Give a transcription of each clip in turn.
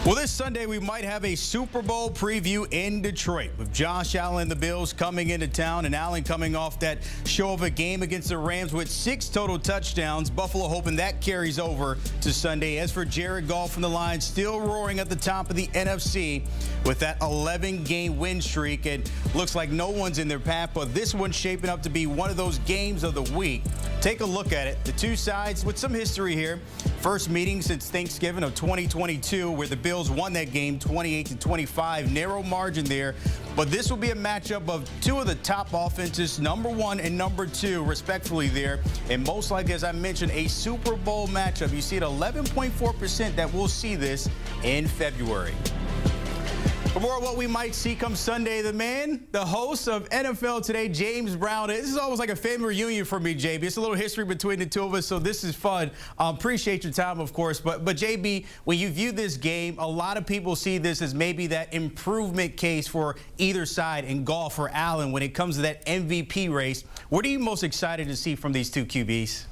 Well, this Sunday, we might have a Super Bowl preview in Detroit with Josh Allen and the Bills coming into town, and Allen coming off that show of a game against the Rams with 6 total touchdowns. Buffalo hoping that carries over to Sunday. As for Jared Goff and the Lions, still roaring at the top of the NFC with that 11-game win streak. It looks like no one's in their path, but this one's shaping up to be one of those games of the week. Take a look at it. The two sides with some history here. First meeting since Thanksgiving of 2022, where the Bills won that game 28-25, narrow margin there. But this will be a matchup of two of the top offenses, number 1 and number 2, respectfully there. And most likely, as I mentioned, a Super Bowl matchup. You see at 11.4% that we'll see this in February. For more of what we might see come Sunday, the host of NFL Today, James Brown. This is almost like a family reunion for me, JB. It's a little history between the two of us, so this is fun. Appreciate your time, of course. But JB, when you view this game, a lot of people see this as maybe that improvement case for either side in Goff or Allen when it comes to that MVP race. What are you most excited to see from these two QBs?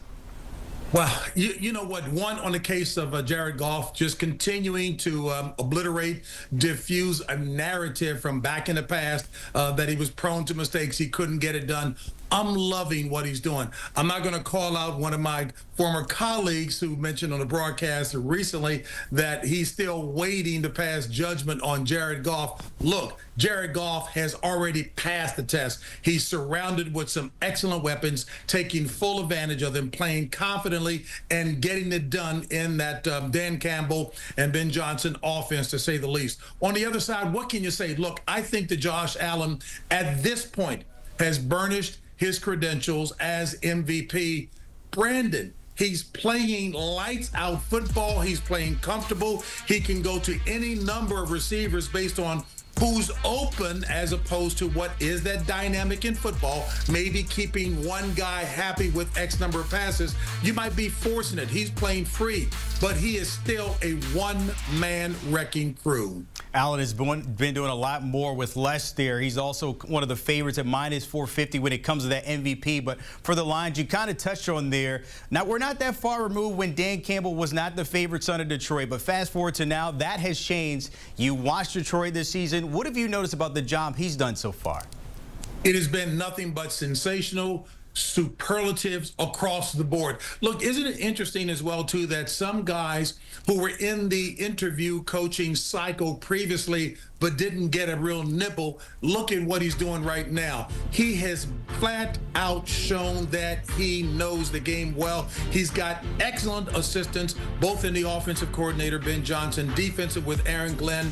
Well, you know what? One, on the case of Jared Goff, just continuing to obliterate, diffuse a narrative from back in the past that he was prone to mistakes. He couldn't get it done. I'm loving what he's doing. I'm not going to call out one of my former colleagues who mentioned on the broadcast recently that he's still waiting to pass judgment on Jared Goff. Look, Jared Goff has already passed the test. He's surrounded with some excellent weapons, taking full advantage of them, playing confidently and getting it done in that Dan Campbell and Ben Johnson offense, to say the least. On the other side, what can you say? Look, I think that Josh Allen at this point has burnished his credentials as MVP. Brandon, he's playing lights out football. He's playing comfortable. He can go to any number of receivers based on who's open, as opposed to what is that dynamic in football, maybe keeping one guy happy with X number of passes. You might be forcing it. He's playing free, but he is still a one-man wrecking crew. Allen has been doing a lot more with less there. He's also one of the favorites at minus 450 when it comes to that MVP. But for the Lions, you kind of touched on there. Now, we're not that far removed when Dan Campbell was not the favorite son of Detroit. But fast forward to now, that has changed. You watched Detroit this season. What have you noticed about the job he's done so far? It has been nothing but sensational, superlatives across the board. Look, isn't it interesting as well, too, that some guys who were in the interview coaching cycle previously but didn't get a real nibble, look at what he's doing right now. He has flat out shown that he knows the game well. He's got excellent assistants, both in the offensive coordinator, Ben Johnson, defensive with Aaron Glenn.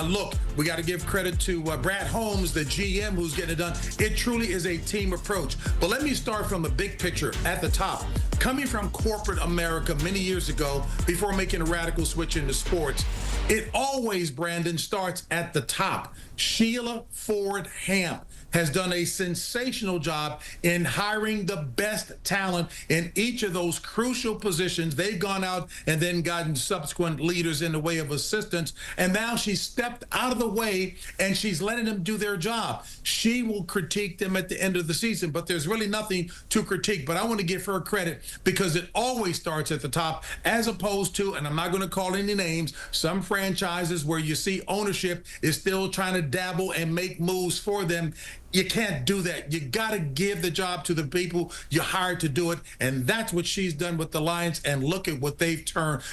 Look, we got to give credit to Brad Holmes, the GM, who's getting it done. It truly is a team approach. But let me start from the big picture at the top. Coming from corporate America many years ago, before making a radical switch into sports, it always, Brandon, starts at the top. Sheila Ford Hamp has done a sensational job in hiring the best talent in each of those crucial positions. They've gone out and then gotten subsequent leaders in the way of assistants, and now she's stepped out of the way and she's letting them do their job. She will critique them at the end of the season, but there's really nothing to critique. But I want to give her credit because it always starts at the top, as opposed to, and I'm not going to call any names, some franchises where you see ownership is still trying to dabble and make moves for them. You can't do that. You got to give the job to the people you hired to do it, and that's what she's done with the Lions, and look at what they've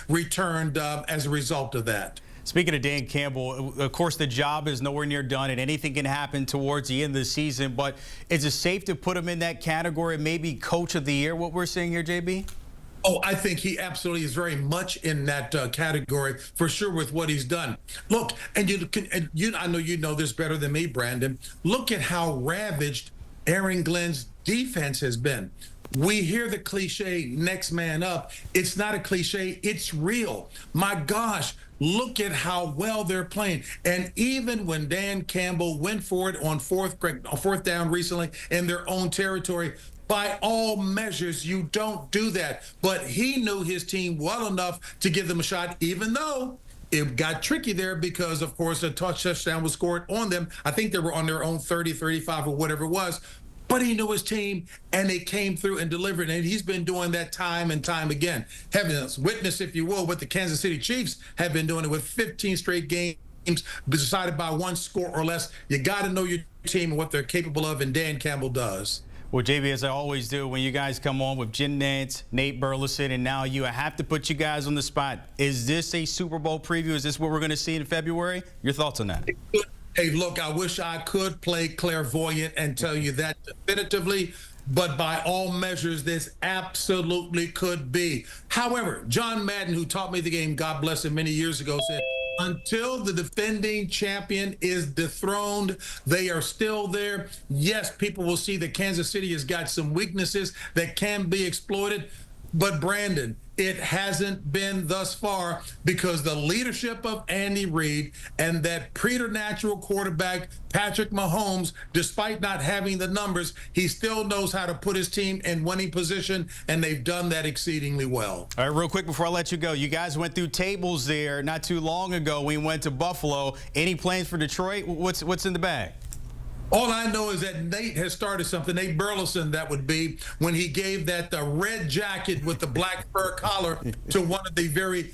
returned as a result of that. Speaking of Dan Campbell, of course, the job is nowhere near done, and anything can happen towards the end of the season, but is it safe to put him in that category, maybe Coach of the Year, what we're seeing here, JB? Oh, I think he absolutely is very much in that category for sure with what he's done. Look, and I know you know this better than me, Brandon. Look at how ravaged Aaron Glenn's defense has been. We hear the cliche, next man up. It's not a cliche, it's real. My gosh, look at how well they're playing. And even when Dan Campbell went for it on fourth down recently in their own territory, by all measures, you don't do that. But he knew his team well enough to give them a shot, even though it got tricky there because, of course, a touchdown was scored on them. I think they were on their own 30, 35, or whatever it was. but he knew his team, and they came through and delivered. And he's been doing that time and time again. Heavens, witness, if you will, what the Kansas City Chiefs have been doing it with 15 straight games decided by one score or less. You got to know your team and what they're capable of, and Dan Campbell does. Well, JB, as I always do, when you guys come on with Jim Nantz, Nate Burleson, and now you, I have to put you guys on the spot. Is this a Super Bowl preview? Is this what we're going to see in February? Your thoughts on that? Hey, look, I wish I could play clairvoyant and tell you that definitively, but by all measures, this absolutely could be. However, John Madden, who taught me the game, God bless him, many years ago, said, until the defending champion is dethroned, they are still there. Yes, people will see that Kansas City has got some weaknesses that can be exploited. But Brandon, it hasn't been thus far because the leadership of Andy Reid and that preternatural quarterback, Patrick Mahomes, despite not having the numbers, he still knows how to put his team in winning position, and they've done that exceedingly well. All right, real quick before I let you go, you guys went through tables there not too long ago. We went to Buffalo. Any plans for Detroit? What's in the bag? All I know is that Nate has started something, Nate Burleson, that would be, when he gave that the red jacket with the black fur collar to one of the very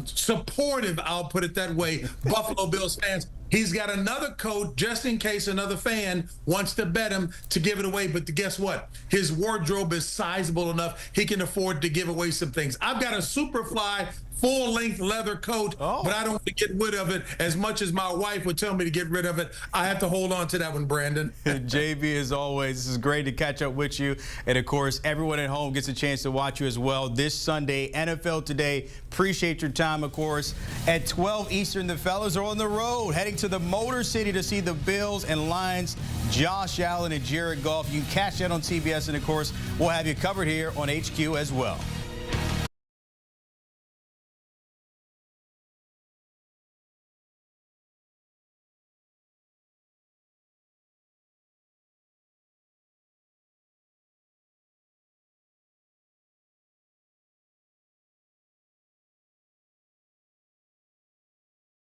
supportive, I'll put it that way, Buffalo Bills fans. He's got another coat just in case another fan wants to bet him to give it away. But guess what? His wardrobe is sizable enough. He can afford to give away some things. I've got a Superfly full-length leather coat, but I don't want to get rid of it as much as my wife would tell me to get rid of it. I have to hold on to that one, Brandon. JB, as always, this is great to catch up with you. And, of course, everyone at home gets a chance to watch you as well this Sunday, NFL Today. Appreciate your time, of course. At 12 Eastern, the fellas are on the road, heading to the Motor City to see the Bills and Lions, Josh Allen and Jared Goff. You can catch that on CBS, and, of course, we'll have you covered here on HQ as well.